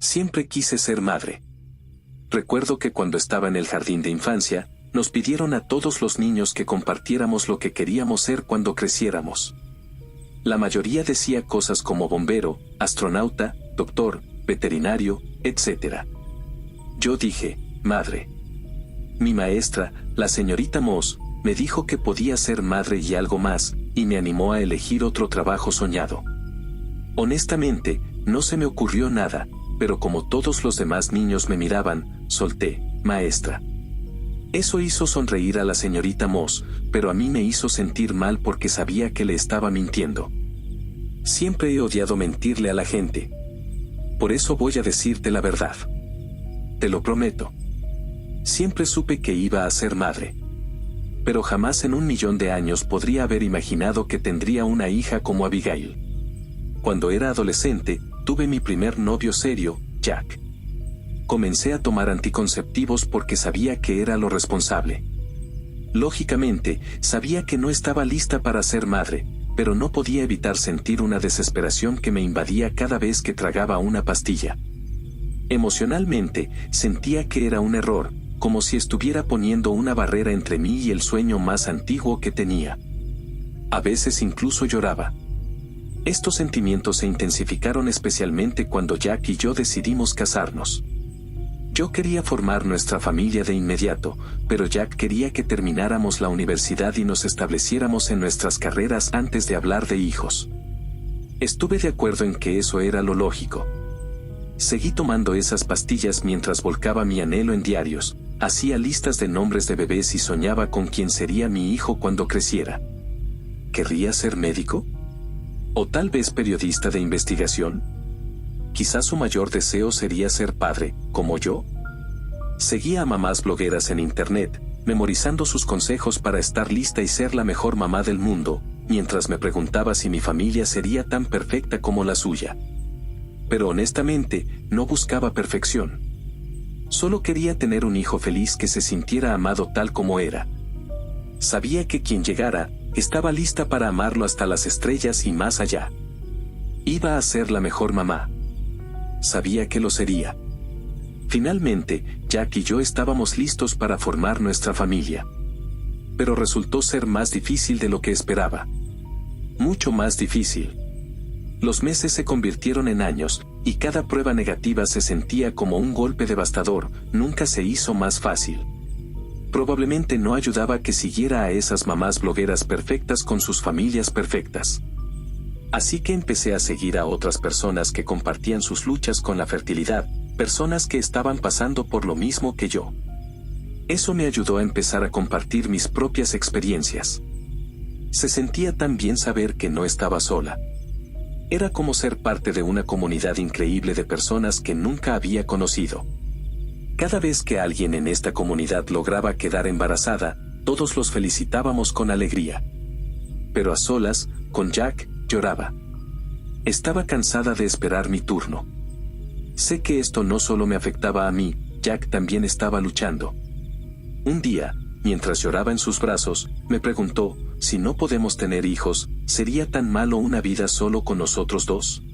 Siempre quise ser madre. Recuerdo que cuando estaba en el jardín de infancia, nos pidieron a todos los niños que compartiéramos lo que queríamos ser cuando creciéramos. La mayoría decía cosas como bombero, astronauta, doctor, veterinario, etc. Yo dije, madre. Mi maestra, la señorita Moss, me dijo que podía ser madre y algo más, y me animó a elegir otro trabajo soñado. Honestamente, no se me ocurrió nada, pero como todos los demás niños me miraban, solté, maestra. Eso hizo sonreír a la señorita Moss, pero a mí me hizo sentir mal porque sabía que le estaba mintiendo. Siempre he odiado mentirle a la gente. Por eso voy a decirte la verdad. Te lo prometo. Siempre supe que iba a ser madre. Pero jamás en 1.000.000 de años podría haber imaginado que tendría una hija como Abigail. Cuando era adolescente, tuve mi primer novio serio, Jack. Comencé a tomar anticonceptivos porque sabía que era lo responsable. Lógicamente, sabía que no estaba lista para ser madre, pero no podía evitar sentir una desesperación que me invadía cada vez que tragaba una pastilla. Emocionalmente, sentía que era un error, como si estuviera poniendo una barrera entre mí y el sueño más antiguo que tenía. A veces incluso lloraba. Estos sentimientos se intensificaron especialmente cuando Jack y yo decidimos casarnos. Yo quería formar nuestra familia de inmediato, pero Jack quería que termináramos la universidad y nos estableciéramos en nuestras carreras antes de hablar de hijos. Estuve de acuerdo en que eso era lo lógico. Seguí tomando esas pastillas mientras volcaba mi anhelo en diarios, hacía listas de nombres de bebés y soñaba con quién sería mi hijo cuando creciera. ¿Querría ser médico? ¿O tal vez periodista de investigación? Quizás su mayor deseo sería ser padre, como yo. Seguía a mamás blogueras en internet, memorizando sus consejos para estar lista y ser la mejor mamá del mundo, mientras me preguntaba si mi familia sería tan perfecta como la suya. Pero honestamente, no buscaba perfección. Solo quería tener un hijo feliz que se sintiera amado tal como era. Sabía que quien llegara, estaba lista para amarlo hasta las estrellas y más allá. Iba a ser la mejor mamá. Sabía que lo sería. Finalmente, Jack y yo estábamos listos para formar nuestra familia. Pero resultó ser más difícil de lo que esperaba. Mucho más difícil. Los meses se convirtieron en años, y cada prueba negativa se sentía como un golpe devastador, nunca se hizo más fácil. Probablemente no ayudaba que siguiera a esas mamás blogueras perfectas con sus familias perfectas. Así que empecé a seguir a otras personas que compartían sus luchas con la fertilidad, personas que estaban pasando por lo mismo que yo. Eso me ayudó a empezar a compartir mis propias experiencias. Se sentía tan bien saber que no estaba sola. Era como ser parte de una comunidad increíble de personas que nunca había conocido. Cada vez que alguien en esta comunidad lograba quedar embarazada, todos los felicitábamos con alegría. Pero a solas, con Jack, lloraba. Estaba cansada de esperar mi turno. Sé que esto no solo me afectaba a mí, Jack también estaba luchando. Un día, mientras lloraba en sus brazos, me preguntó, si no podemos tener hijos, ¿sería tan malo una vida solo con nosotros dos?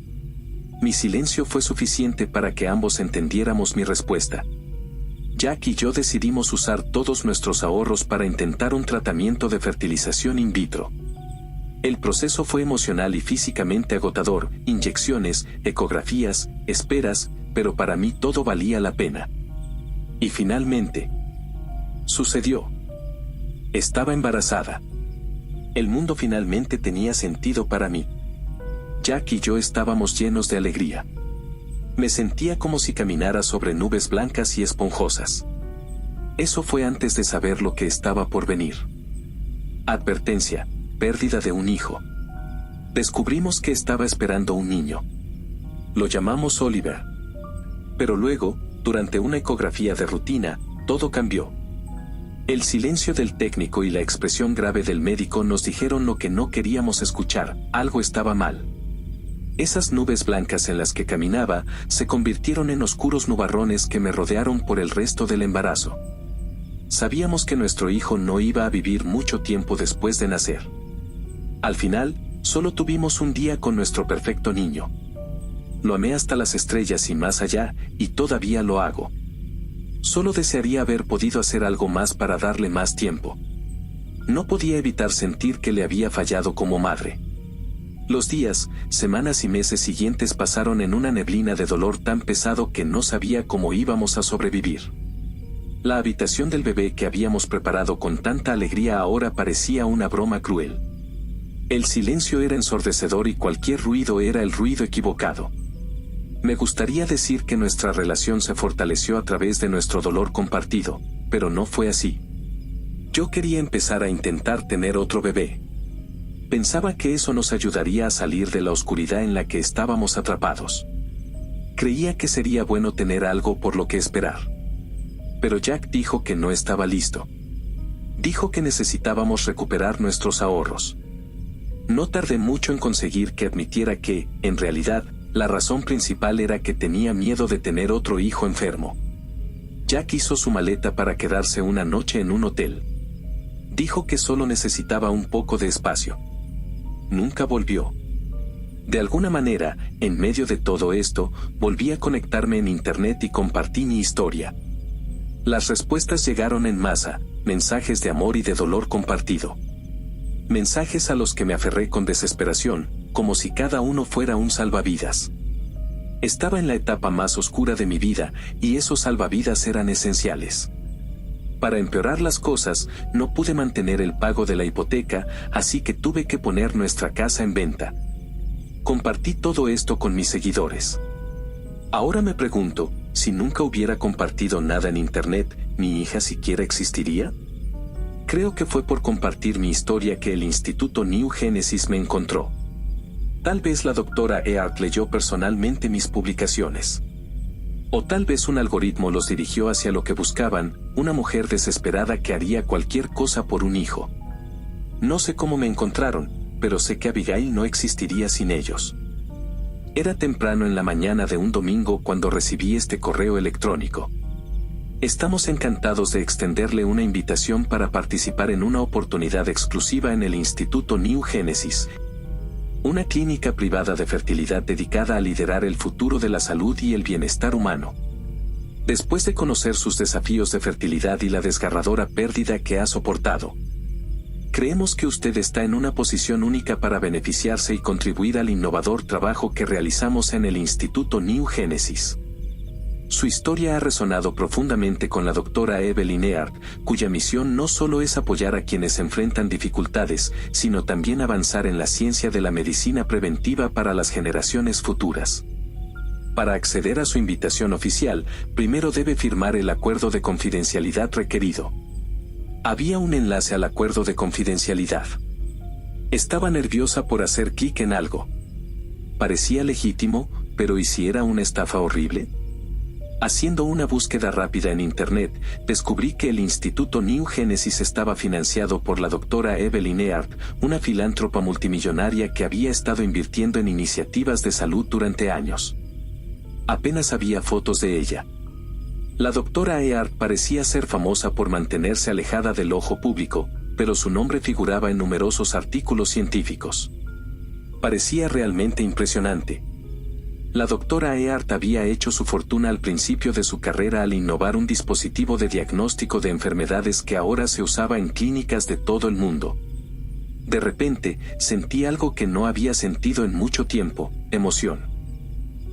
Mi silencio fue suficiente para que ambos entendiéramos mi respuesta. Jack y yo decidimos usar todos nuestros ahorros para intentar un tratamiento de fertilización in vitro. El proceso fue emocional y físicamente agotador, inyecciones, ecografías, esperas, pero para mí todo valía la pena. Y finalmente, sucedió. Estaba embarazada. El mundo finalmente tenía sentido para mí. Jack y yo estábamos llenos de alegría. Me sentía como si caminara sobre nubes blancas y esponjosas. Eso fue antes de saber lo que estaba por venir. Advertencia: pérdida de un hijo. Descubrimos que estaba esperando un niño. Lo llamamos Oliver. Pero luego, durante una ecografía de rutina, todo cambió. El silencio del técnico y la expresión grave del médico nos dijeron lo que no queríamos escuchar: algo estaba mal. Esas nubes blancas en las que caminaba se convirtieron en oscuros nubarrones que me rodearon por el resto del embarazo. Sabíamos que nuestro hijo no iba a vivir mucho tiempo después de nacer. Al final, solo tuvimos un día con nuestro perfecto niño. Lo amé hasta las estrellas y más allá, y todavía lo hago. Solo desearía haber podido hacer algo más para darle más tiempo. No podía evitar sentir que le había fallado como madre. Los días, semanas y meses siguientes pasaron en una neblina de dolor tan pesado que no sabía cómo íbamos a sobrevivir. La habitación del bebé que habíamos preparado con tanta alegría ahora parecía una broma cruel. El silencio era ensordecedor y cualquier ruido era el ruido equivocado. Me gustaría decir que nuestra relación se fortaleció a través de nuestro dolor compartido, pero no fue así. Yo quería empezar a intentar tener otro bebé. Pensaba que eso nos ayudaría a salir de la oscuridad en la que estábamos atrapados. Creía que sería bueno tener algo por lo que esperar. Pero Jack dijo que no estaba listo. Dijo que necesitábamos recuperar nuestros ahorros. No tardé mucho en conseguir que admitiera que, en realidad, la razón principal era que tenía miedo de tener otro hijo enfermo. Jack hizo su maleta para quedarse una noche en un hotel. Dijo que solo necesitaba un poco de espacio. Nunca volvió. De alguna manera, en medio de todo esto, volví a conectarme en internet y compartí mi historia. Las respuestas llegaron en masa, mensajes de amor y de dolor compartido. Mensajes a los que me aferré con desesperación, como si cada uno fuera un salvavidas. Estaba en la etapa más oscura de mi vida, y esos salvavidas eran esenciales. Para empeorar las cosas, no pude mantener el pago de la hipoteca, así que tuve que poner nuestra casa en venta. Compartí todo esto con mis seguidores. Ahora me pregunto, si nunca hubiera compartido nada en internet, ¿mi hija siquiera existiría? Creo que fue por compartir mi historia que el Instituto New Genesis me encontró. Tal vez la doctora Earp leyó personalmente mis publicaciones. O tal vez un algoritmo los dirigió hacia lo que buscaban, una mujer desesperada que haría cualquier cosa por un hijo. No sé cómo me encontraron, pero sé que Abigail no existiría sin ellos. Era temprano en la mañana de un domingo cuando recibí este correo electrónico. Estamos encantados de extenderle una invitación para participar en una oportunidad exclusiva en el Instituto New Genesis, una clínica privada de fertilidad dedicada a liderar el futuro de la salud y el bienestar humano. Después de conocer sus desafíos de fertilidad y la desgarradora pérdida que ha soportado, creemos que usted está en una posición única para beneficiarse y contribuir al innovador trabajo que realizamos en el Instituto New Genesis. Su historia ha resonado profundamente con la doctora Evelyn Earp, cuya misión no solo es apoyar a quienes enfrentan dificultades, sino también avanzar en la ciencia de la medicina preventiva para las generaciones futuras. Para acceder a su invitación oficial, primero debe firmar el acuerdo de confidencialidad requerido. Había un enlace al acuerdo de confidencialidad. Estaba nerviosa por hacer clic en algo. Parecía legítimo, pero ¿y si era una estafa horrible? Haciendo una búsqueda rápida en internet, descubrí que el Instituto New Genesis estaba financiado por la doctora Evelyn Earp, una filántropa multimillonaria que había estado invirtiendo en iniciativas de salud durante años. Apenas había fotos de ella. La doctora Earp parecía ser famosa por mantenerse alejada del ojo público, pero su nombre figuraba en numerosos artículos científicos. Parecía realmente impresionante. La doctora Earp había hecho su fortuna al principio de su carrera al innovar un dispositivo de diagnóstico de enfermedades que ahora se usaba en clínicas de todo el mundo. De repente, sentí algo que no había sentido en mucho tiempo: emoción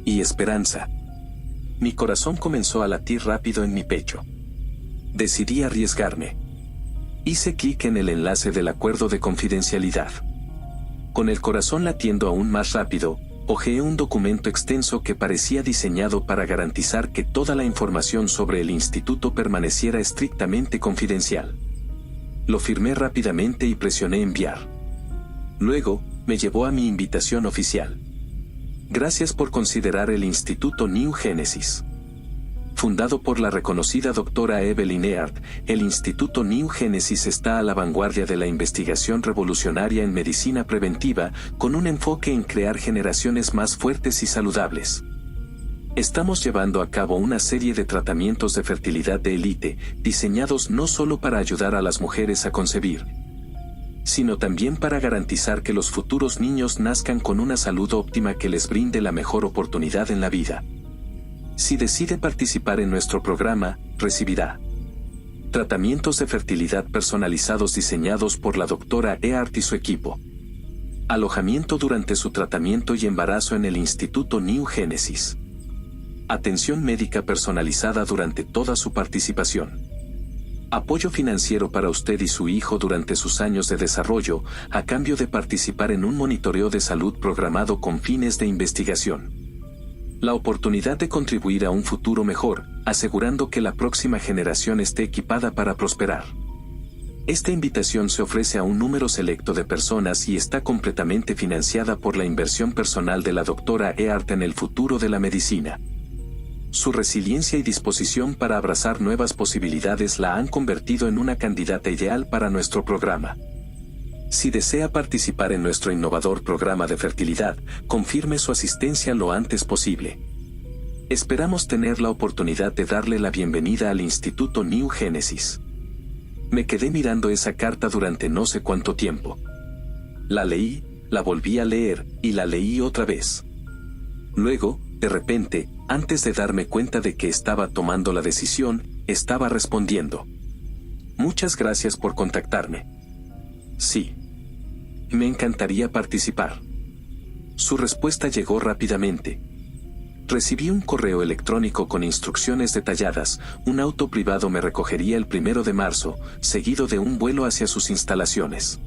y esperanza. Mi corazón comenzó a latir rápido en mi pecho. Decidí arriesgarme. Hice clic en el enlace del acuerdo de confidencialidad. Con el corazón latiendo aún más rápido, hojeé un documento extenso que parecía diseñado para garantizar que toda la información sobre el instituto permaneciera estrictamente confidencial. Lo firmé rápidamente y presioné enviar. Luego, me llevó a mi invitación oficial. Gracias por considerar el Instituto New Genesis. Fundado por la reconocida doctora Evelyn Earp, el Instituto New Genesis está a la vanguardia de la investigación revolucionaria en medicina preventiva, con un enfoque en crear generaciones más fuertes y saludables. Estamos llevando a cabo una serie de tratamientos de fertilidad de élite, diseñados no solo para ayudar a las mujeres a concebir, sino también para garantizar que los futuros niños nazcan con una salud óptima que les brinde la mejor oportunidad en la vida. Si decide participar en nuestro programa, recibirá tratamientos de fertilidad personalizados diseñados por la doctora Eart y su equipo. Alojamiento durante su tratamiento y embarazo en el Instituto New Genesis. Atención médica personalizada durante toda su participación. Apoyo financiero para usted y su hijo durante sus años de desarrollo, a cambio de participar en un monitoreo de salud programado con fines de investigación. La oportunidad de contribuir a un futuro mejor, asegurando que la próxima generación esté equipada para prosperar. Esta invitación se ofrece a un número selecto de personas y está completamente financiada por la inversión personal de la doctora Eart en el futuro de la medicina. Su resiliencia y disposición para abrazar nuevas posibilidades la han convertido en una candidata ideal para nuestro programa. Si desea participar en nuestro innovador programa de fertilidad, confirme su asistencia lo antes posible. Esperamos tener la oportunidad de darle la bienvenida al Instituto New Genesis. Me quedé mirando esa carta durante no sé cuánto tiempo. La leí, la volví a leer, y la leí otra vez. Luego, de repente, antes de darme cuenta de que estaba tomando la decisión, estaba respondiendo. Muchas gracias por contactarme. Sí. Me encantaría participar. Su respuesta llegó rápidamente. Recibí un correo electrónico con instrucciones detalladas. Un auto privado me recogería el 1 de marzo, seguido de un vuelo hacia sus instalaciones.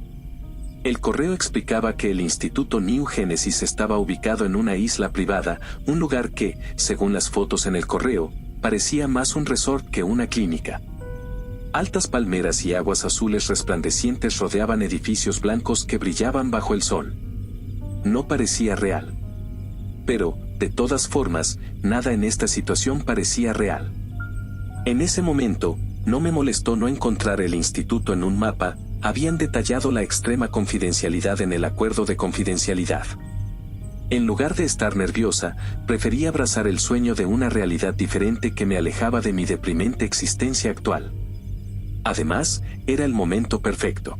El correo explicaba que el Instituto New Genesis estaba ubicado en una isla privada, un lugar que, según las fotos en el correo, parecía más un resort que una clínica. Altas palmeras y aguas azules resplandecientes rodeaban edificios blancos que brillaban bajo el sol. No parecía real. Pero, de todas formas, nada en esta situación parecía real. En ese momento, no me molestó no encontrar el instituto en un mapa. Habían detallado la extrema confidencialidad en el acuerdo de confidencialidad. En lugar de estar nerviosa, preferí abrazar el sueño de una realidad diferente que me alejaba de mi deprimente existencia actual. Además, era el momento perfecto.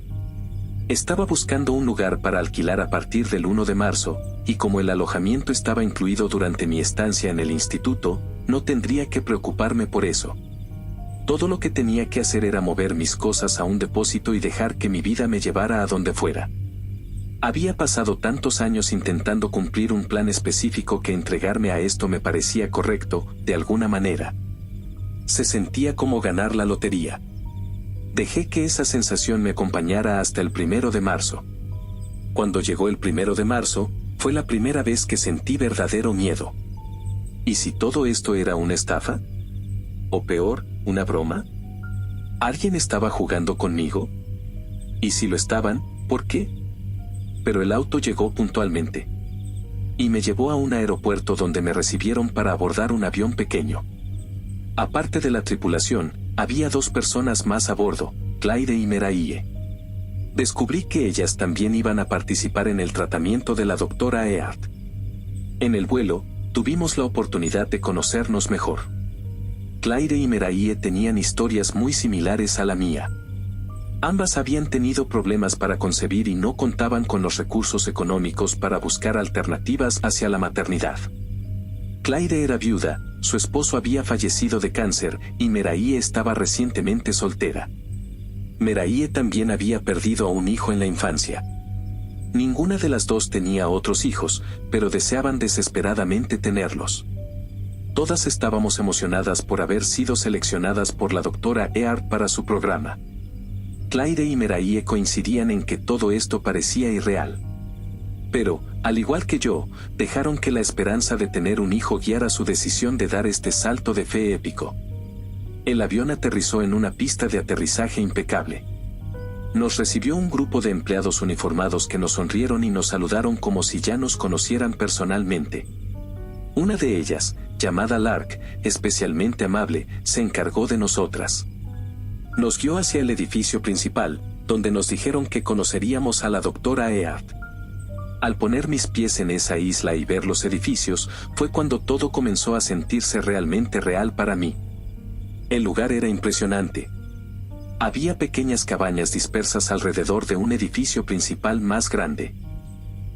Estaba buscando un lugar para alquilar a partir del 1 de marzo, y como el alojamiento estaba incluido durante mi estancia en el instituto, no tendría que preocuparme por eso. Todo lo que tenía que hacer era mover mis cosas a un depósito y dejar que mi vida me llevara a donde fuera. Había pasado tantos años intentando cumplir un plan específico que entregarme a esto me parecía correcto, de alguna manera. Se sentía como ganar la lotería. Dejé que esa sensación me acompañara hasta el 1 de marzo. Cuando llegó el 1 de marzo, fue la primera vez que sentí verdadero miedo. ¿Y si todo esto era una estafa? ¿O peor, una broma? ¿Alguien estaba jugando conmigo? Y si lo estaban, ¿por qué? Pero el auto llegó puntualmente. Y me llevó a un aeropuerto donde me recibieron para abordar un avión pequeño. Aparte de la tripulación, había 2 personas más a bordo, Claire y Meraye. Descubrí que ellas también iban a participar en el tratamiento de la doctora Eart. En el vuelo, tuvimos la oportunidad de conocernos mejor. Claire y Meraye tenían historias muy similares a la mía. Ambas habían tenido problemas para concebir y no contaban con los recursos económicos para buscar alternativas hacia la maternidad. Claire era viuda, su esposo había fallecido de cáncer y Meraye estaba recientemente soltera. Meraye también había perdido a un hijo en la infancia. Ninguna de las dos tenía otros hijos, pero deseaban desesperadamente tenerlos. Todas estábamos emocionadas por haber sido seleccionadas por la doctora Eart para su programa. Claire y Meraye coincidían en que todo esto parecía irreal. Pero, al igual que yo, dejaron que la esperanza de tener un hijo guiara su decisión de dar este salto de fe épico. El avión aterrizó en una pista de aterrizaje impecable. Nos recibió un grupo de empleados uniformados que nos sonrieron y nos saludaron como si ya nos conocieran personalmente. Una de ellas, llamada Lark, especialmente amable, se encargó de nosotras. Nos guió hacia el edificio principal, donde nos dijeron que conoceríamos a la doctora Eart. Al poner mis pies en esa isla y ver los edificios, fue cuando todo comenzó a sentirse realmente real para mí. El lugar era impresionante. Había pequeñas cabañas dispersas alrededor de un edificio principal más grande.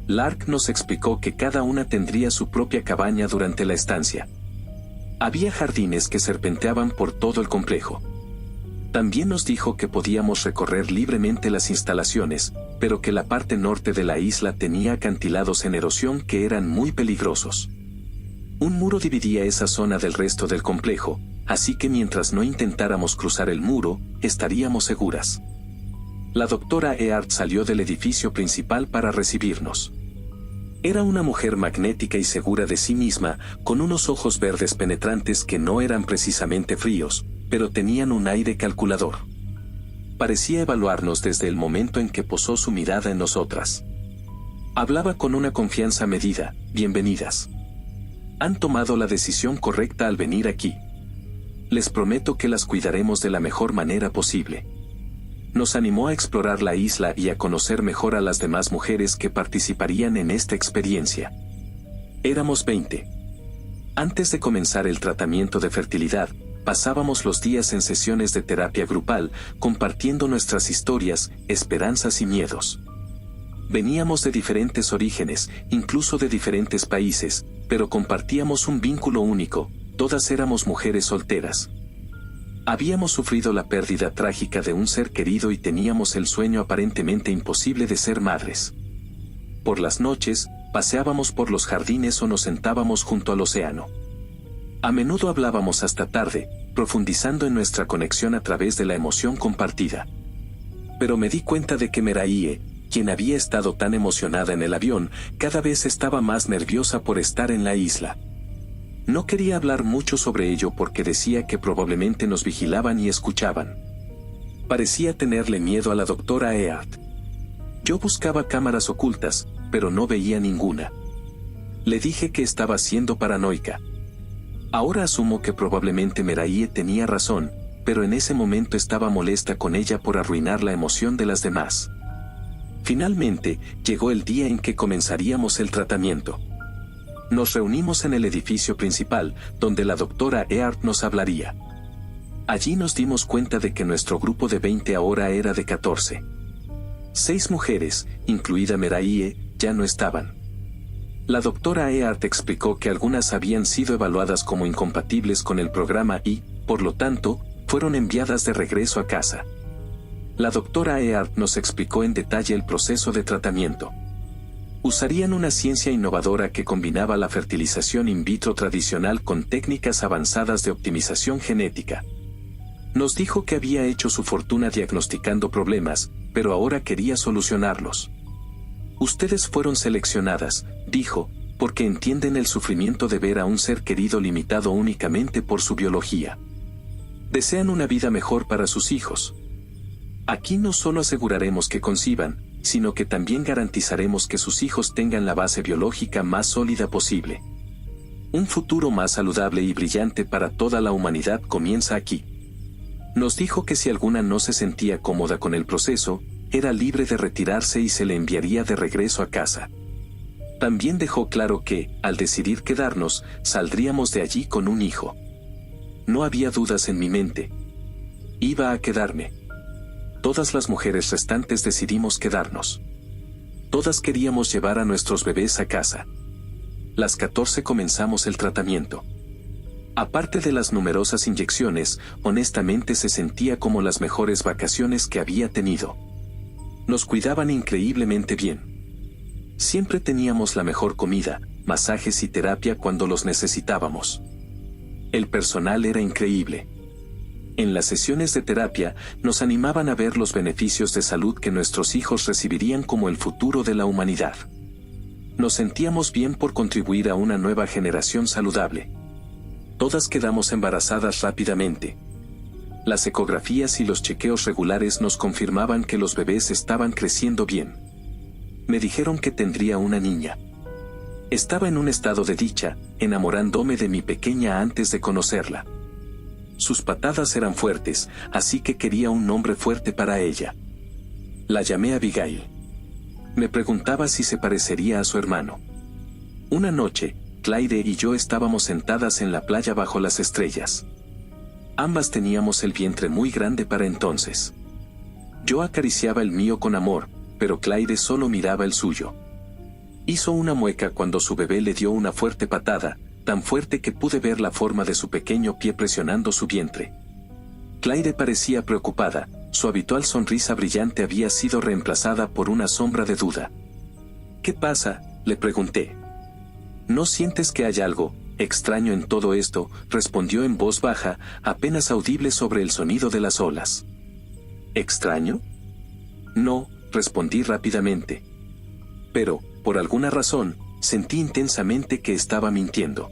Lark nos explicó que cada una tendría su propia cabaña durante la estancia. Había jardines que serpenteaban por todo el complejo. También nos dijo que podíamos recorrer libremente las instalaciones, pero que la parte norte de la isla tenía acantilados en erosión que eran muy peligrosos. Un muro dividía esa zona del resto del complejo, así que mientras no intentáramos cruzar el muro, estaríamos seguras. La doctora Earth salió del edificio principal para recibirnos. Era una mujer magnética y segura de sí misma, con unos ojos verdes penetrantes que no eran precisamente fríos, pero tenían un aire calculador. Parecía evaluarnos desde el momento en que posó su mirada en nosotras. Hablaba con una confianza medida. Bienvenidas. Han tomado la decisión correcta al venir aquí. Les prometo que las cuidaremos de la mejor manera posible. Nos animó a explorar la isla y a conocer mejor a las demás mujeres que participarían en esta experiencia. Éramos 20. Antes de comenzar el tratamiento de fertilidad, pasábamos los días en sesiones de terapia grupal, compartiendo nuestras historias, esperanzas y miedos. Veníamos de diferentes orígenes, incluso de diferentes países, pero compartíamos un vínculo único: todas éramos mujeres solteras. Habíamos sufrido la pérdida trágica de un ser querido y teníamos el sueño aparentemente imposible de ser madres. Por las noches, paseábamos por los jardines o nos sentábamos junto al océano. A menudo hablábamos hasta tarde, profundizando en nuestra conexión a través de la emoción compartida. Pero me di cuenta de que Meraye, quien había estado tan emocionada en el avión, cada vez estaba más nerviosa por estar en la isla. No quería hablar mucho sobre ello porque decía que probablemente nos vigilaban y escuchaban. Parecía tenerle miedo a la doctora Earth. Yo buscaba cámaras ocultas, pero no veía ninguna. Le dije que estaba siendo paranoica. Ahora asumo que probablemente Meraye tenía razón, pero en ese momento estaba molesta con ella por arruinar la emoción de las demás. Finalmente, llegó el día en que comenzaríamos el tratamiento. Nos reunimos en el edificio principal, donde la doctora Earth nos hablaría. Allí nos dimos cuenta de que nuestro grupo de 20 ahora era de 14. 6 mujeres, incluida Meraye, ya no estaban. La doctora Earth explicó que algunas habían sido evaluadas como incompatibles con el programa y, por lo tanto, fueron enviadas de regreso a casa. La doctora Earth nos explicó en detalle el proceso de tratamiento. Usarían una ciencia innovadora que combinaba la fertilización in vitro tradicional con técnicas avanzadas de optimización genética. Nos dijo que había hecho su fortuna diagnosticando problemas, pero ahora quería solucionarlos. Ustedes fueron seleccionadas, dijo, porque entienden el sufrimiento de ver a un ser querido limitado únicamente por su biología. Desean una vida mejor para sus hijos. Aquí no solo aseguraremos que conciban, sino que también garantizaremos que sus hijos tengan la base biológica más sólida posible. Un futuro más saludable y brillante para toda la humanidad comienza aquí. Nos dijo que si alguna no se sentía cómoda con el proceso, era libre de retirarse y se le enviaría de regreso a casa. También dejó claro que, al decidir quedarnos, saldríamos de allí con un hijo. No había dudas en mi mente. Iba a quedarme. Todas las mujeres restantes decidimos quedarnos. Todas queríamos llevar a nuestros bebés a casa. Las 14 comenzamos el tratamiento. Aparte de las numerosas inyecciones, honestamente se sentía como las mejores vacaciones que había tenido. Nos cuidaban increíblemente bien. Siempre teníamos la mejor comida, masajes y terapia cuando los necesitábamos. El personal era increíble. En las sesiones de terapia, nos animaban a ver los beneficios de salud que nuestros hijos recibirían como el futuro de la humanidad. Nos sentíamos bien por contribuir a una nueva generación saludable. Todas quedamos embarazadas rápidamente. Las ecografías y los chequeos regulares nos confirmaban que los bebés estaban creciendo bien. Me dijeron que tendría una niña. Estaba en un estado de dicha, enamorándome de mi pequeña antes de conocerla. Sus patadas eran fuertes, así que quería un nombre fuerte para ella. La llamé Abigail. Me preguntaba si se parecería a su hermano. Una noche, Claire y yo estábamos sentadas en la playa bajo las estrellas. Ambas teníamos el vientre muy grande para entonces. Yo acariciaba el mío con amor, pero Claire solo miraba el suyo. Hizo una mueca cuando su bebé le dio una fuerte patada, tan fuerte que pude ver la forma de su pequeño pie presionando su vientre. Claire parecía preocupada, su habitual sonrisa brillante había sido reemplazada por una sombra de duda. ¿Qué pasa?, le pregunté. ¿No sientes que hay algo extraño en todo esto?, respondió en voz baja, apenas audible sobre el sonido de las olas. ¿Extraño? No, respondí rápidamente. Pero, por alguna razón, sentí intensamente que estaba mintiendo.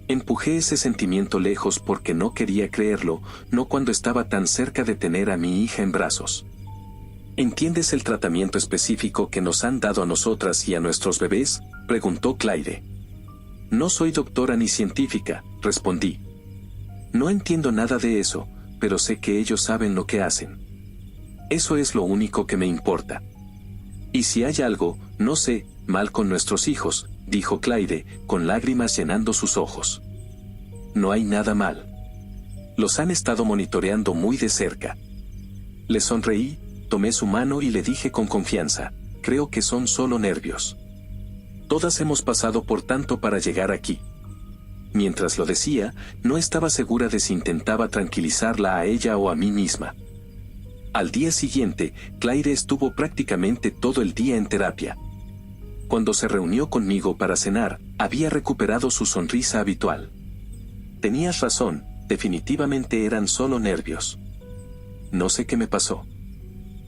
Empujé ese sentimiento lejos porque no quería creerlo, no cuando estaba tan cerca de tener a mi hija en brazos. ¿Entiendes el tratamiento específico que nos han dado a nosotras y a nuestros bebés?, preguntó Claire. No soy doctora ni científica, respondí. No entiendo nada de eso, pero sé que ellos saben lo que hacen. Eso es lo único que me importa. Y si hay algo, no sé, mal con nuestros hijos, dijo Claire, con lágrimas llenando sus ojos. No hay nada mal. Los han estado monitoreando muy de cerca. Le sonreí, tomé su mano y le dije con confianza, creo que son solo nervios. Todas hemos pasado por tanto para llegar aquí. Mientras lo decía, no estaba segura de si intentaba tranquilizarla a ella o a mí misma. Al día siguiente, Claire estuvo prácticamente todo el día en terapia. Cuando se reunió conmigo para cenar, había recuperado su sonrisa habitual. Tenías razón, definitivamente eran solo nervios. No sé qué me pasó.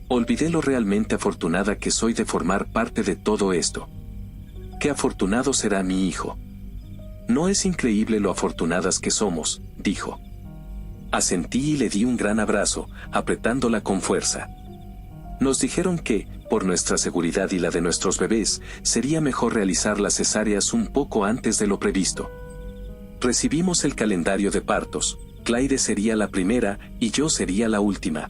Olvidé lo realmente afortunada que soy de formar parte de todo esto. Qué afortunado será mi hijo. No es increíble lo afortunadas que somos, dijo. Asentí y le di un gran abrazo, apretándola con fuerza. Nos dijeron que, por nuestra seguridad y la de nuestros bebés, sería mejor realizar las cesáreas un poco antes de lo previsto. Recibimos el calendario de partos, Claire sería la primera y yo sería la última.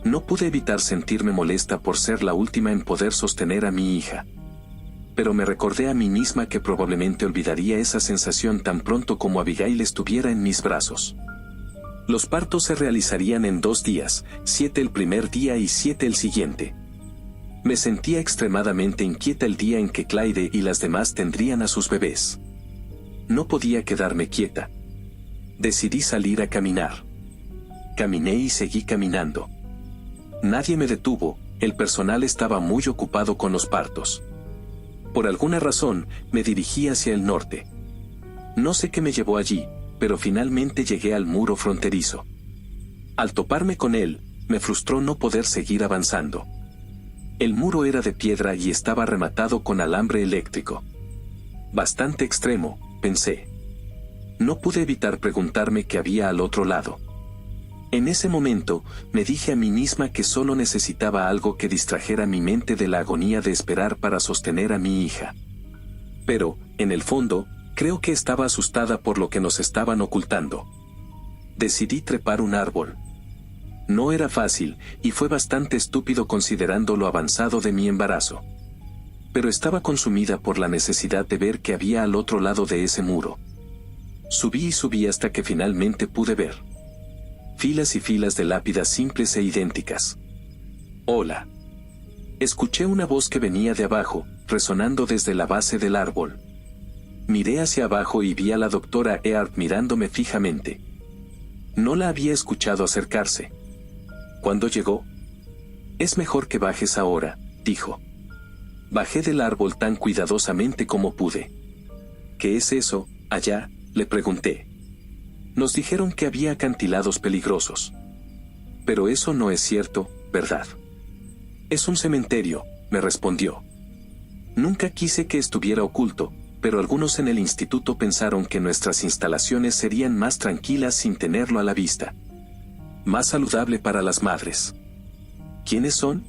No pude evitar sentirme molesta por ser la última en poder sostener a mi hija. Pero me recordé a mí misma que probablemente olvidaría esa sensación tan pronto como Abigail estuviera en mis brazos. Los partos se realizarían en 2 días, 7 el primer día y 7 el siguiente. Me sentía extremadamente inquieta el día en que Claire y las demás tendrían a sus bebés. No podía quedarme quieta. Decidí salir a caminar. Caminé y seguí caminando. Nadie me detuvo, el personal estaba muy ocupado con los partos. Por alguna razón, me dirigí hacia el norte. No sé qué me llevó allí, pero finalmente llegué al muro fronterizo. Al toparme con él, me frustró no poder seguir avanzando. El muro era de piedra y estaba rematado con alambre eléctrico. Bastante extremo, pensé. No pude evitar preguntarme qué había al otro lado. En ese momento, me dije a mí misma que solo necesitaba algo que distrajera mi mente de la agonía de esperar para sostener a mi hija. Pero, en el fondo, creo que estaba asustada por lo que nos estaban ocultando. Decidí trepar un árbol. No era fácil, y fue bastante estúpido considerando lo avanzado de mi embarazo. Pero estaba consumida por la necesidad de ver qué había al otro lado de ese muro. Subí y subí hasta que finalmente pude ver. Filas y filas de lápidas simples e idénticas. Hola. Escuché una voz que venía de abajo, resonando desde la base del árbol. Miré hacia abajo y vi a la doctora Earp mirándome fijamente. No la había escuchado acercarse. ¿Cuándo llegó? Es mejor que bajes ahora, dijo. Bajé del árbol tan cuidadosamente como pude. ¿Qué es eso, allá?, le pregunté. Nos dijeron que había acantilados peligrosos. Pero eso no es cierto, ¿verdad? Es un cementerio, me respondió. Nunca quise que estuviera oculto, pero algunos en el instituto pensaron que nuestras instalaciones serían más tranquilas sin tenerlo a la vista. Más saludable para las madres. ¿Quiénes son?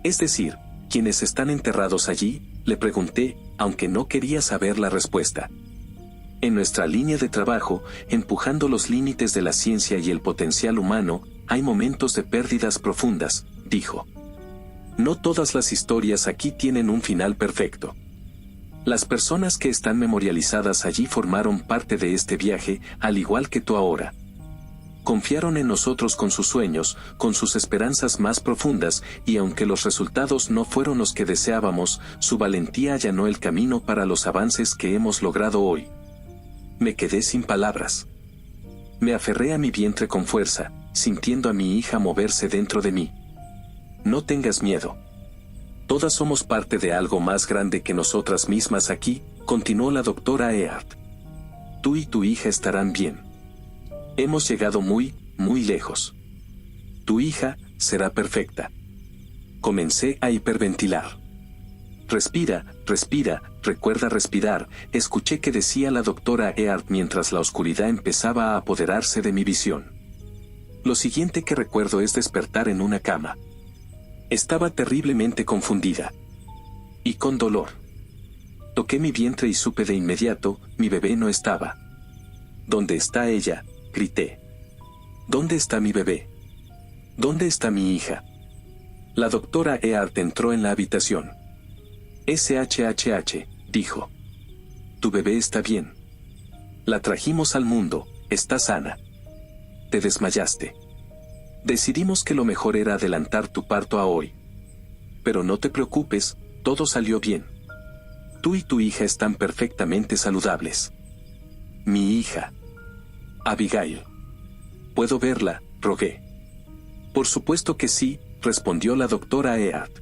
Es decir, ¿quiénes están enterrados allí?, le pregunté, aunque no quería saber la respuesta. En nuestra línea de trabajo, empujando los límites de la ciencia y el potencial humano, hay momentos de pérdidas profundas, dijo. No todas las historias aquí tienen un final perfecto. Las personas que están memorializadas allí formaron parte de este viaje, al igual que tú ahora. Confiaron en nosotros con sus sueños, con sus esperanzas más profundas, y aunque los resultados no fueron los que deseábamos, su valentía allanó el camino para los avances que hemos logrado hoy. Me quedé sin palabras. Me aferré a mi vientre con fuerza, sintiendo a mi hija moverse dentro de mí. No tengas miedo. Todas somos parte de algo más grande que nosotras mismas aquí, continuó la doctora Earp. Tú y tu hija estarán bien. Hemos llegado muy, muy lejos. Tu hija será perfecta. Comencé a hiperventilar. Respira, respira, recuerda respirar, escuché que decía la doctora Earp mientras la oscuridad empezaba a apoderarse de mi visión. Lo siguiente que recuerdo es despertar en una cama. Estaba terriblemente confundida. Y con dolor. Toqué mi vientre y supe de inmediato, mi bebé no estaba. ¿Dónde está ella?, grité. ¿Dónde está mi bebé? ¿Dónde está mi hija? La doctora Earp entró en la habitación. SHHH, dijo. Tu bebé está bien. La trajimos al mundo, está sana. Te desmayaste. Decidimos que lo mejor era adelantar tu parto a hoy. Pero no te preocupes, todo salió bien. Tú y tu hija están perfectamente saludables. Mi hija. Abigail. ¿Puedo verla?, rogué. Por supuesto que sí, respondió la doctora Earp.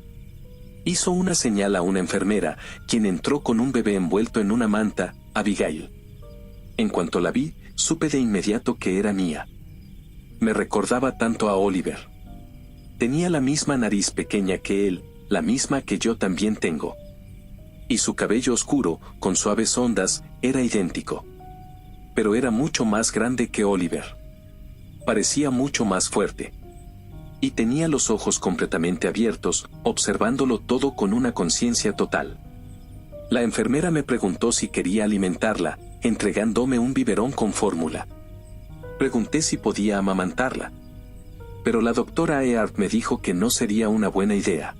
Hizo una señal a una enfermera, quien entró con un bebé envuelto en una manta, Abigail. En cuanto la vi, supe de inmediato que era mía. Me recordaba tanto a Oliver. Tenía la misma nariz pequeña que él, la misma que yo también tengo. Y su cabello oscuro, con suaves ondas, era idéntico. Pero era mucho más grande que Oliver. Parecía mucho más fuerte. Y tenía los ojos completamente abiertos, observándolo todo con una conciencia total. La enfermera me preguntó si quería alimentarla, entregándome un biberón con fórmula. Pregunté si podía amamantarla. Pero la doctora Earp me dijo que no sería una buena idea.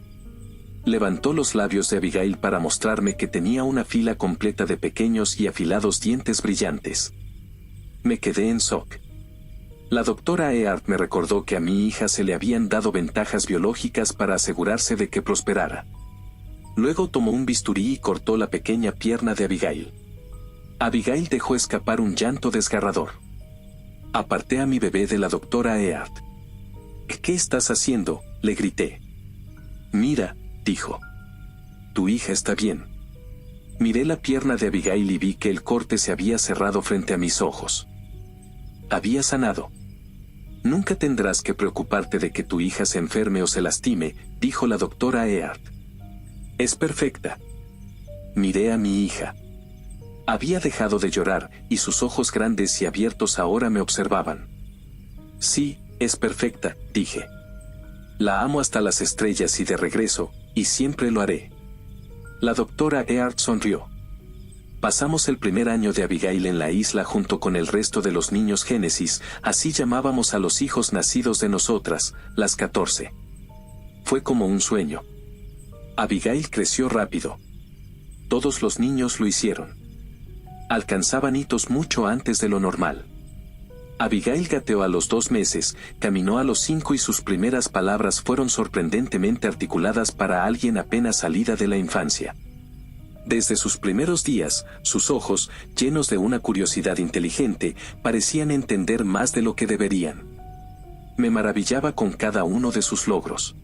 Levantó los labios de Abigail para mostrarme que tenía una fila completa de pequeños y afilados dientes brillantes. Me quedé en shock. La doctora Earp me recordó que a mi hija se le habían dado ventajas biológicas para asegurarse de que prosperara. Luego tomó un bisturí y cortó la pequeña pierna de Abigail. Abigail dejó escapar un llanto desgarrador. Aparté a mi bebé de la doctora Earp. ¿Qué estás haciendo?, le grité. Mira, dijo. Tu hija está bien. Miré la pierna de Abigail y vi que el corte se había cerrado frente a mis ojos. Había sanado. Nunca tendrás que preocuparte de que tu hija se enferme o se lastime, dijo la doctora Earp. Es perfecta. Miré a mi hija. Había dejado de llorar, y sus ojos grandes y abiertos ahora me observaban. Sí, es perfecta, dije. La amo hasta las estrellas y de regreso, y siempre lo haré. La doctora Earp sonrió. Pasamos el primer año de Abigail en la isla junto con el resto de los niños Génesis, así llamábamos a los hijos nacidos de nosotras, las 14. Fue como un sueño. Abigail creció rápido. Todos los niños lo hicieron. Alcanzaban hitos mucho antes de lo normal. Abigail gateó a los 2 meses, caminó a los 5 y sus primeras palabras fueron sorprendentemente articuladas para alguien apenas salida de la infancia. Desde sus primeros días, sus ojos, llenos de una curiosidad inteligente, parecían entender más de lo que deberían. Me maravillaba con cada uno de sus logros.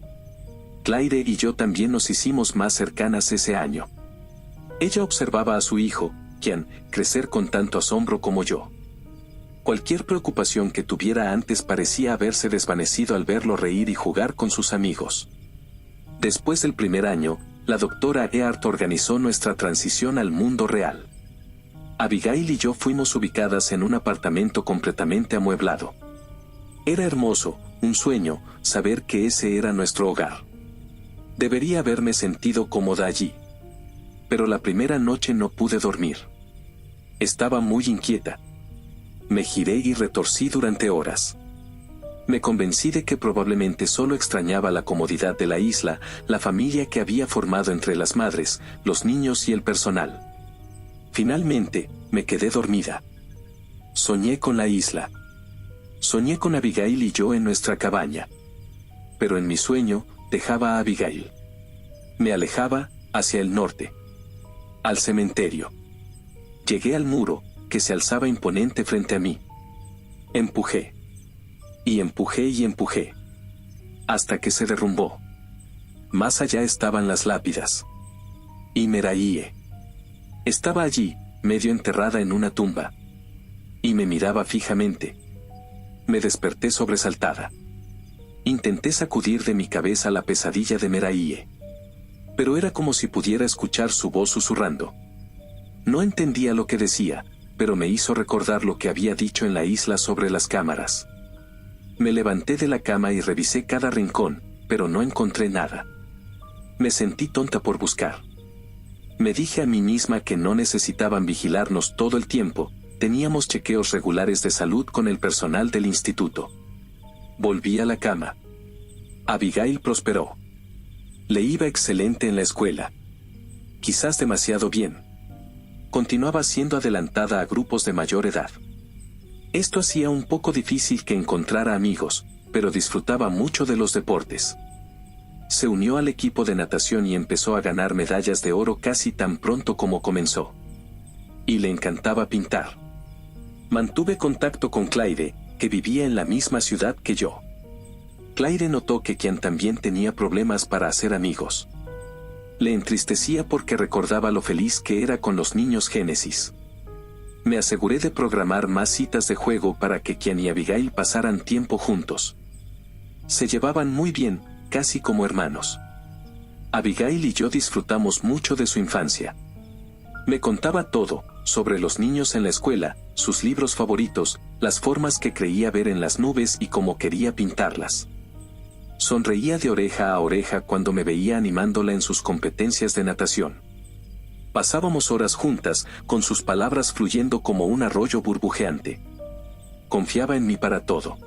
Claire y yo también nos hicimos más cercanas ese año. Ella observaba a su hijo, Kian, crecer con tanto asombro como yo. Cualquier preocupación que tuviera antes parecía haberse desvanecido al verlo reír y jugar con sus amigos. Después del primer año, la doctora Earp organizó nuestra transición al mundo real. Abigail y yo fuimos ubicadas en un apartamento completamente amueblado. Era hermoso, un sueño, saber que ese era nuestro hogar. Debería haberme sentido cómoda allí. Pero la primera noche no pude dormir. Estaba muy inquieta. Me giré y retorcí durante horas. Me convencí de que probablemente solo extrañaba la comodidad de la isla, la familia que había formado entre las madres, los niños y el personal. Finalmente, me quedé dormida. Soñé con la isla. Soñé con Abigail y yo en nuestra cabaña. Pero en mi sueño, dejaba a Abigail. Me alejaba, hacia el norte. Al cementerio. Llegué al muro, que se alzaba imponente frente a mí. Empujé. Y empujé y empujé. Hasta que se derrumbó. Más allá estaban las lápidas. Y Meraíe. Estaba allí, medio enterrada en una tumba. Y me miraba fijamente. Me desperté sobresaltada. Intenté sacudir de mi cabeza la pesadilla de Meraíe. Pero era como si pudiera escuchar su voz susurrando. No entendía lo que decía, pero me hizo recordar lo que había dicho en la isla sobre las cámaras. Me levanté de la cama y revisé cada rincón, pero no encontré nada. Me sentí tonta por buscar. Me dije a mí misma que no necesitaban vigilarnos todo el tiempo, teníamos chequeos regulares de salud con el personal del instituto. Volví a la cama. Abigail prosperó. Le iba excelente en la escuela. Quizás demasiado bien. Continuaba siendo adelantada a grupos de mayor edad. Esto hacía un poco difícil que encontrara amigos, pero disfrutaba mucho de los deportes. Se unió al equipo de natación y empezó a ganar medallas de oro casi tan pronto como comenzó. Y le encantaba pintar. Mantuve contacto con Claire, que vivía en la misma ciudad que yo. Claire notó que Kian también tenía problemas para hacer amigos. Le entristecía porque recordaba lo feliz que era con los niños Génesis. Me aseguré de programar más citas de juego para que Kian y Abigail pasaran tiempo juntos. Se llevaban muy bien, casi como hermanos. Abigail y yo disfrutamos mucho de su infancia. Me contaba todo, sobre los niños en la escuela, sus libros favoritos, las formas que creía ver en las nubes y cómo quería pintarlas. Sonreía de oreja a oreja cuando me veía animándola en sus competencias de natación. Pasábamos horas juntas, con sus palabras fluyendo como un arroyo burbujeante. Confiaba en mí para todo.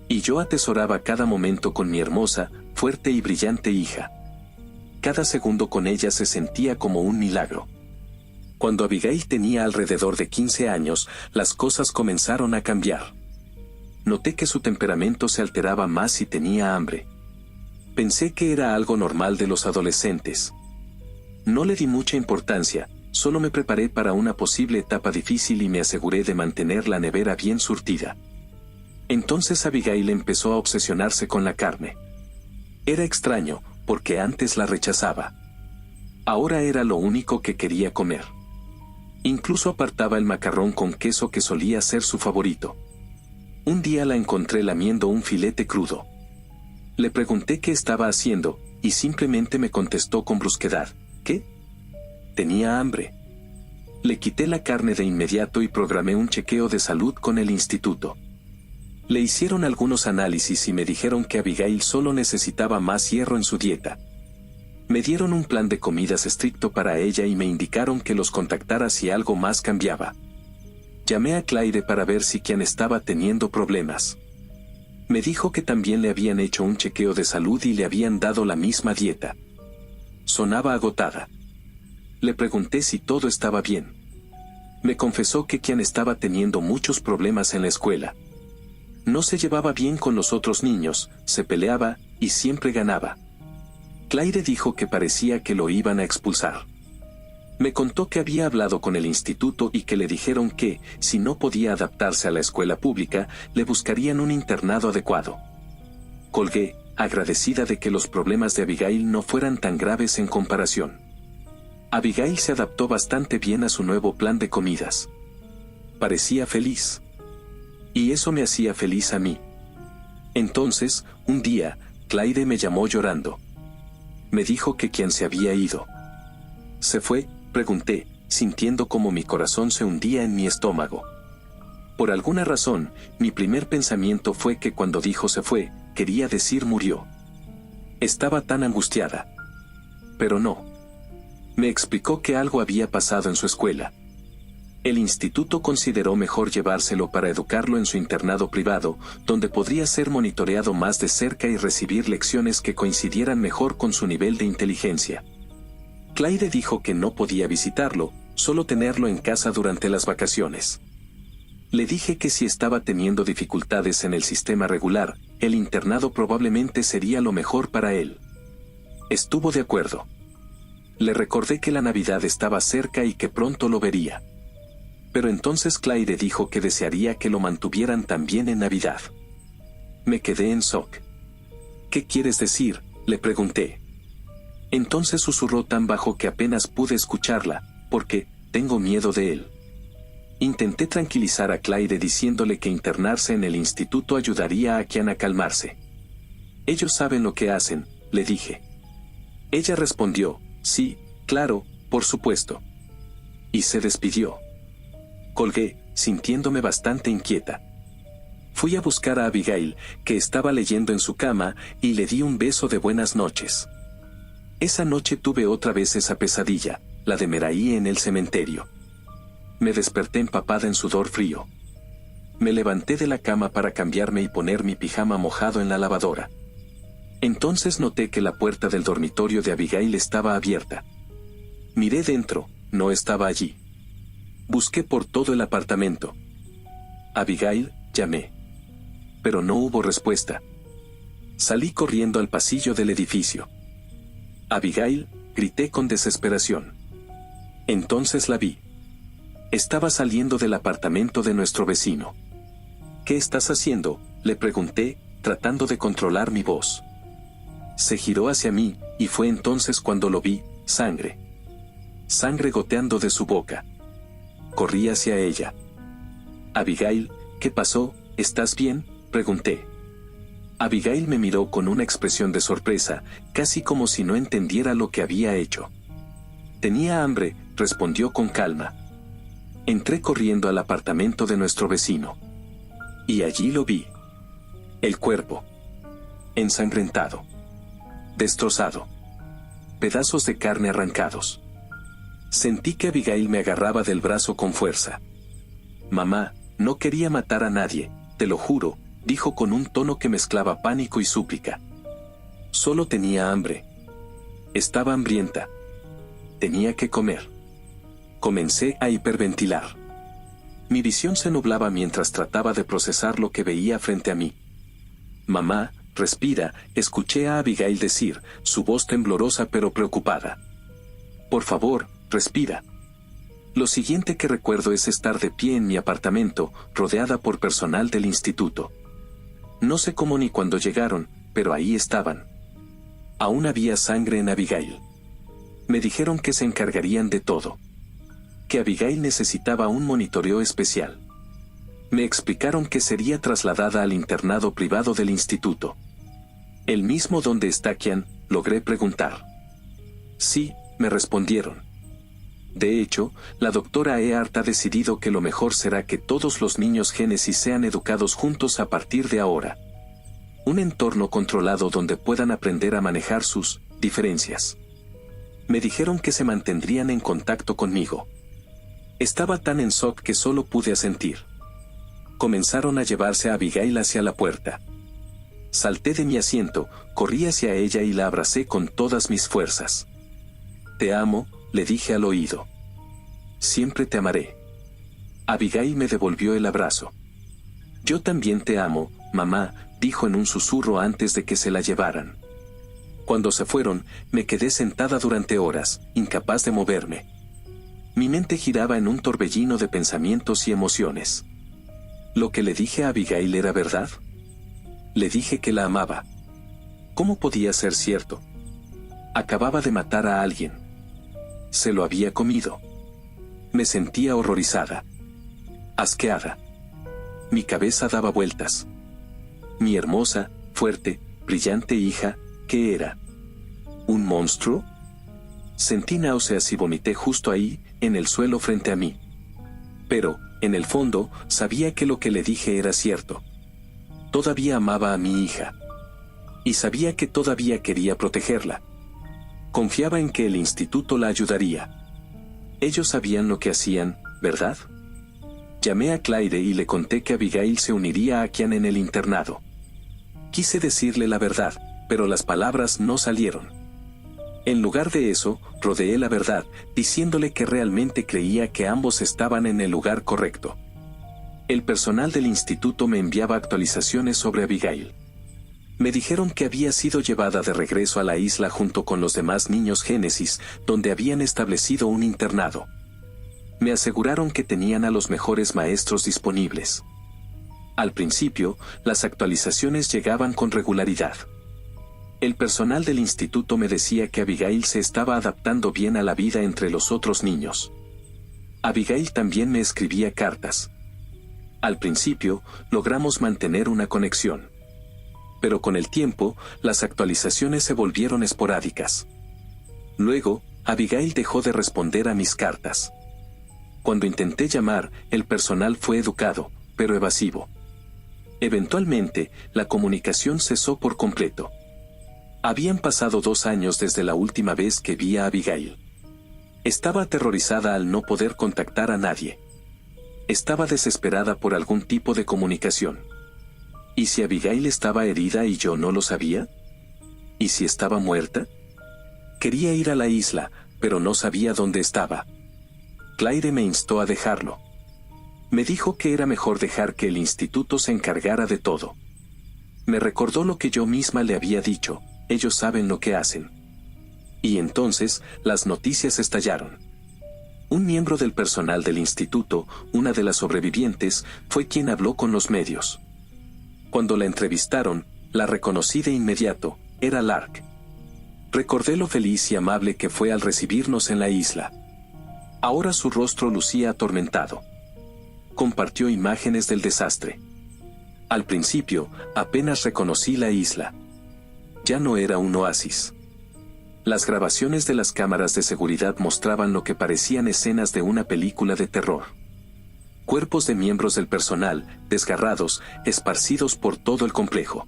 Y yo atesoraba cada momento con mi hermosa, fuerte y brillante hija. Cada segundo con ella se sentía como un milagro. Cuando Abigail tenía alrededor de 15 años, las cosas comenzaron a cambiar. Noté que su temperamento se alteraba más si tenía hambre. Pensé que era algo normal de los adolescentes. No le di mucha importancia, solo me preparé para una posible etapa difícil y me aseguré de mantener la nevera bien surtida. Entonces Abigail empezó a obsesionarse con la carne. Era extraño, porque antes la rechazaba. Ahora era lo único que quería comer. Incluso apartaba el macarrón con queso que solía ser su favorito. Un día la encontré lamiendo un filete crudo. Le pregunté qué estaba haciendo, y simplemente me contestó con brusquedad, ¿qué? Tenía hambre. Le quité la carne de inmediato y programé un chequeo de salud con el instituto. Le hicieron algunos análisis y me dijeron que Abigail solo necesitaba más hierro en su dieta. Me dieron un plan de comidas estricto para ella y me indicaron que los contactara si algo más cambiaba. Llamé a Claire para ver si Kian estaba teniendo problemas. Me dijo que también le habían hecho un chequeo de salud y le habían dado la misma dieta. Sonaba agotada. Le pregunté si todo estaba bien. Me confesó que Kian estaba teniendo muchos problemas en la escuela. No se llevaba bien con los otros niños, se peleaba, y siempre ganaba. Claire dijo que parecía que lo iban a expulsar. Me contó que había hablado con el instituto y que le dijeron que, si no podía adaptarse a la escuela pública, le buscarían un internado adecuado. Colgué, agradecida de que los problemas de Abigail no fueran tan graves en comparación. Abigail se adaptó bastante bien a su nuevo plan de comidas. Parecía feliz. Y eso me hacía feliz a mí. Entonces, un día, Claire me llamó llorando. Me dijo que Kian se había ido. ¿Se fue?, pregunté, sintiendo como mi corazón se hundía en mi estómago. Por alguna razón, mi primer pensamiento fue que cuando dijo se fue, quería decir murió. Estaba tan angustiada. Pero no. Me explicó que algo había pasado en su escuela. El instituto consideró mejor llevárselo para educarlo en su internado privado, donde podría ser monitoreado más de cerca y recibir lecciones que coincidieran mejor con su nivel de inteligencia. Claire dijo que no podía visitarlo, solo tenerlo en casa durante las vacaciones. Le dije que si estaba teniendo dificultades en el sistema regular, el internado probablemente sería lo mejor para él. Estuvo de acuerdo. Le recordé que la Navidad estaba cerca y que pronto lo vería. Pero entonces Claire dijo que desearía que lo mantuvieran también en Navidad. Me quedé en shock. ¿Qué quieres decir?, le pregunté. Entonces susurró tan bajo que apenas pude escucharla, porque tengo miedo de él. Intenté tranquilizar a Claire diciéndole que internarse en el instituto ayudaría a Kian a calmarse. Ellos saben lo que hacen, le dije. Ella respondió, sí, claro, por supuesto. Y se despidió. Colgué, sintiéndome bastante inquieta. Fui a buscar a Abigail, que estaba leyendo en su cama, y le di un beso de buenas noches. Esa noche tuve otra vez esa pesadilla, la de Meraí en el cementerio. Me desperté empapada en sudor frío. Me levanté de la cama para cambiarme y poner mi pijama mojado en la lavadora. Entonces noté que la puerta del dormitorio de Abigail estaba abierta. Miré dentro, no estaba allí. Busqué por todo el apartamento. Abigail, llamé. Pero no hubo respuesta. Salí corriendo al pasillo del edificio. Abigail, grité con desesperación. Entonces la vi. Estaba saliendo del apartamento de nuestro vecino. ¿Qué estás haciendo?, le pregunté, tratando de controlar mi voz. Se giró hacia mí, y fue entonces cuando lo vi, sangre. Sangre goteando de su boca. Corrí hacia ella. Abigail, ¿qué pasó?, ¿estás bien?, pregunté. Abigail me miró con una expresión de sorpresa, casi como si no entendiera lo que había hecho. Tenía hambre, respondió con calma. Entré corriendo al apartamento de nuestro vecino. Y allí lo vi. El cuerpo. Ensangrentado. Destrozado. Pedazos de carne arrancados. Sentí que Abigail me agarraba del brazo con fuerza. Mamá, no quería matar a nadie, te lo juro, dijo con un tono que mezclaba pánico y súplica. Solo tenía hambre. Estaba hambrienta. Tenía que comer. Comencé a hiperventilar. Mi visión se nublaba mientras trataba de procesar lo que veía frente a mí. Mamá, respira, escuché a Abigail decir, su voz temblorosa pero preocupada. Por favor, respira. Lo siguiente que recuerdo es estar de pie en mi apartamento, rodeada por personal del instituto. No sé cómo ni cuándo llegaron, pero ahí estaban. Aún había sangre en Abigail. Me dijeron que se encargarían de todo. Que Abigail necesitaba un monitoreo especial. Me explicaron que sería trasladada al internado privado del instituto. ¿El mismo donde está Kian?, logré preguntar. Sí, me respondieron. De hecho, la doctora Eart ha decidido que lo mejor será que todos los niños Génesis sean educados juntos a partir de ahora. Un entorno controlado donde puedan aprender a manejar sus diferencias. Me dijeron que se mantendrían en contacto conmigo. Estaba tan en shock que solo pude asentir. Comenzaron a llevarse a Abigail hacia la puerta. Salté de mi asiento, corrí hacia ella y la abracé con todas mis fuerzas. Te amo, le dije al oído. Siempre te amaré. Abigail me devolvió el abrazo. Yo también te amo, mamá, dijo en un susurro antes de que se la llevaran. Cuando se fueron, me quedé sentada durante horas, incapaz de moverme. Mi mente giraba en un torbellino de pensamientos y emociones. ¿Lo que le dije a Abigail era verdad? Le dije que la amaba. ¿Cómo podía ser cierto? Acababa de matar a alguien. Se lo había comido. Me sentía horrorizada. Asqueada. Mi cabeza daba vueltas. Mi hermosa, fuerte, brillante hija, ¿qué era? ¿Un monstruo? Sentí náuseas y vomité justo ahí, en el suelo frente a mí. Pero, en el fondo, sabía que lo que le dije era cierto. Todavía amaba a mi hija. Y sabía que todavía quería protegerla. Confiaba en que el instituto la ayudaría. Ellos sabían lo que hacían, ¿verdad? Llamé a Claire y le conté que Abigail se uniría a Kian en el internado. Quise decirle la verdad, pero las palabras no salieron. En lugar de eso, rodeé la verdad, diciéndole que realmente creía que ambos estaban en el lugar correcto. El personal del instituto me enviaba actualizaciones sobre Abigail. Me dijeron que había sido llevada de regreso a la isla junto con los demás niños Génesis, donde habían establecido un internado. Me aseguraron que tenían a los mejores maestros disponibles. Al principio, las actualizaciones llegaban con regularidad. El personal del instituto me decía que Abigail se estaba adaptando bien a la vida entre los otros niños. Abigail también me escribía cartas. Al principio, logramos mantener una conexión. Pero con el tiempo, las actualizaciones se volvieron esporádicas. Luego, Abigail dejó de responder a mis cartas. Cuando intenté llamar, el personal fue educado, pero evasivo. Eventualmente, la comunicación cesó por completo. Habían pasado 2 años desde la última vez que vi a Abigail. Estaba aterrorizada al no poder contactar a nadie. Estaba desesperada por algún tipo de comunicación. ¿Y si Abigail estaba herida y yo no lo sabía? ¿Y si estaba muerta? Quería ir a la isla, pero no sabía dónde estaba. Claire me instó a dejarlo. Me dijo que era mejor dejar que el instituto se encargara de todo. Me recordó lo que yo misma le había dicho: ellos saben lo que hacen. Y entonces, las noticias estallaron. Un miembro del personal del instituto, una de las sobrevivientes, fue quien habló con los medios. Cuando la entrevistaron, la reconocí de inmediato: era Lark. Recordé lo feliz y amable que fue al recibirnos en la isla. Ahora su rostro lucía atormentado. Compartió imágenes del desastre. Al principio, apenas reconocí la isla. Ya no era un oasis. Las grabaciones de las cámaras de seguridad mostraban lo que parecían escenas de una película de terror. Cuerpos de miembros del personal, desgarrados, esparcidos por todo el complejo.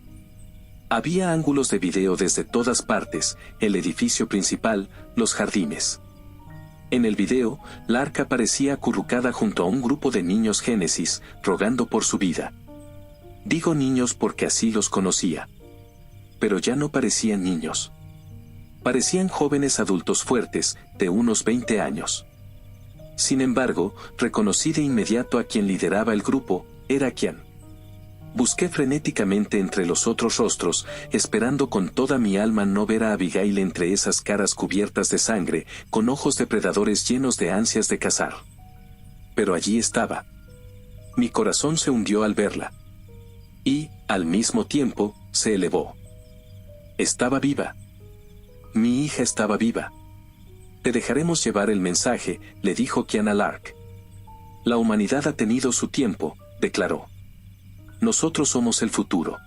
Había ángulos de video desde todas partes: el edificio principal, los jardines. En el video, Lark aparecía acurrucada junto a un grupo de niños Génesis, rogando por su vida. Digo niños porque así los conocía. Pero ya no parecían niños. Parecían jóvenes adultos fuertes, de unos 20 años. Sin embargo, reconocí de inmediato a quien lideraba el grupo: era Kian. Busqué frenéticamente entre los otros rostros, esperando con toda mi alma no ver a Abigail entre esas caras cubiertas de sangre, con ojos depredadores llenos de ansias de cazar. Pero allí estaba. Mi corazón se hundió al verla. Y, al mismo tiempo, se elevó. Estaba viva. Mi hija estaba viva. Te dejaremos llevar el mensaje, le dijo Kian a Lark. La humanidad ha tenido su tiempo, declaró. Nosotros somos el futuro.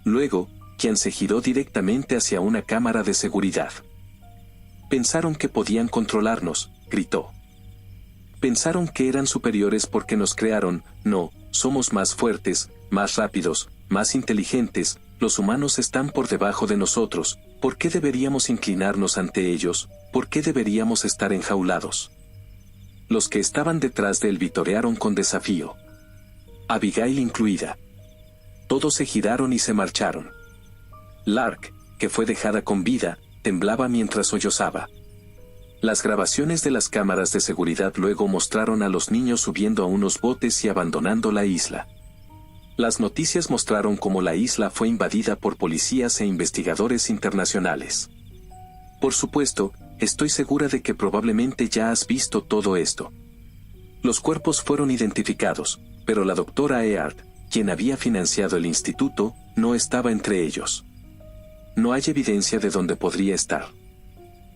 Luego, Kian se giró directamente hacia una cámara de seguridad. Pensaron que podían controlarnos, gritó. Pensaron que eran superiores porque nos crearon. No, somos más fuertes, más rápidos, más inteligentes. Los humanos están por debajo de nosotros. ¿Por qué deberíamos inclinarnos ante ellos? ¿Por qué deberíamos estar enjaulados? Los que estaban detrás de él vitorearon con desafío. Abigail incluida. Todos se giraron y se marcharon. Lark, que fue dejada con vida, temblaba mientras sollozaba. Las grabaciones de las cámaras de seguridad luego mostraron a los niños subiendo a unos botes y abandonando la isla. Las noticias mostraron cómo la isla fue invadida por policías e investigadores internacionales. Por supuesto, estoy segura de que probablemente ya has visto todo esto. Los cuerpos fueron identificados, pero la doctora Earth, quien había financiado el instituto, no estaba entre ellos. No hay evidencia de dónde podría estar.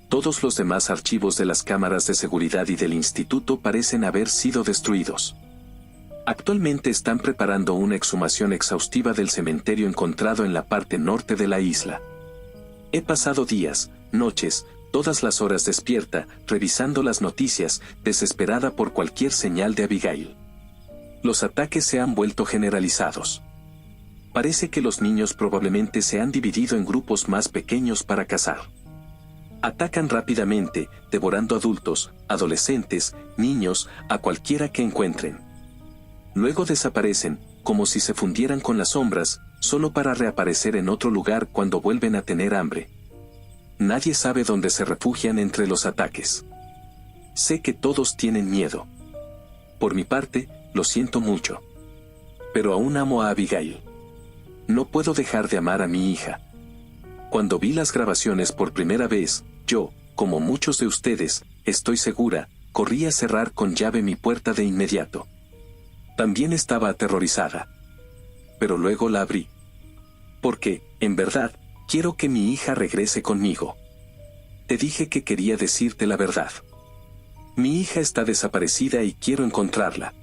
Todos los demás archivos de las cámaras de seguridad y del instituto parecen haber sido destruidos. Actualmente están preparando una exhumación exhaustiva del cementerio encontrado en la parte norte de la isla. He pasado días, noches, todas las horas despierta, revisando las noticias, desesperada por cualquier señal de Abigail. Los ataques se han vuelto generalizados. Parece que los niños probablemente se han dividido en grupos más pequeños para cazar. Atacan rápidamente, devorando adultos, adolescentes, niños, a cualquiera que encuentren. Luego desaparecen, como si se fundieran con las sombras, solo para reaparecer en otro lugar cuando vuelven a tener hambre. Nadie sabe dónde se refugian entre los ataques. Sé que todos tienen miedo. Por mi parte, lo siento mucho. Pero aún amo a Abigail. No puedo dejar de amar a mi hija. Cuando vi las grabaciones por primera vez, yo, como muchos de ustedes, estoy segura, corrí a cerrar con llave mi puerta de inmediato. También estaba aterrorizada. Pero luego la abrí. Porque, en verdad, quiero que mi hija regrese conmigo. Te dije que quería decirte la verdad. Mi hija está desaparecida y quiero encontrarla.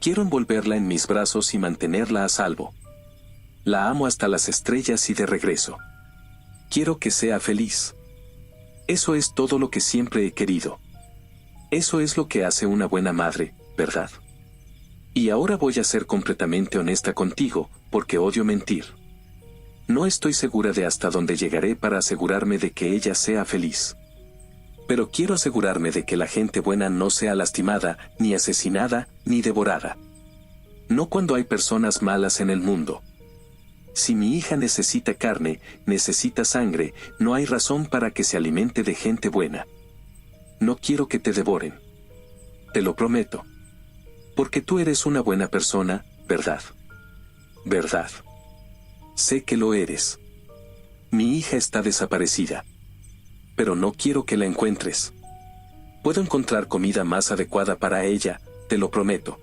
Quiero envolverla en mis brazos y mantenerla a salvo. La amo hasta las estrellas y de regreso. Quiero que sea feliz. Eso es todo lo que siempre he querido. Eso es lo que hace una buena madre, ¿verdad? Y ahora voy a ser completamente honesta contigo, porque odio mentir. No estoy segura de hasta dónde llegaré para asegurarme de que ella sea feliz. Pero quiero asegurarme de que la gente buena no sea lastimada, ni asesinada, ni devorada. No cuando hay personas malas en el mundo. Si mi hija necesita carne, necesita sangre, no hay razón para que se alimente de gente buena. No quiero que te devoren. Te lo prometo. Porque tú eres una buena persona, ¿verdad? ¿Verdad? Sé que lo eres. Mi hija está desaparecida. Pero no quiero que la encuentres. Puedo encontrar comida más adecuada para ella, te lo prometo.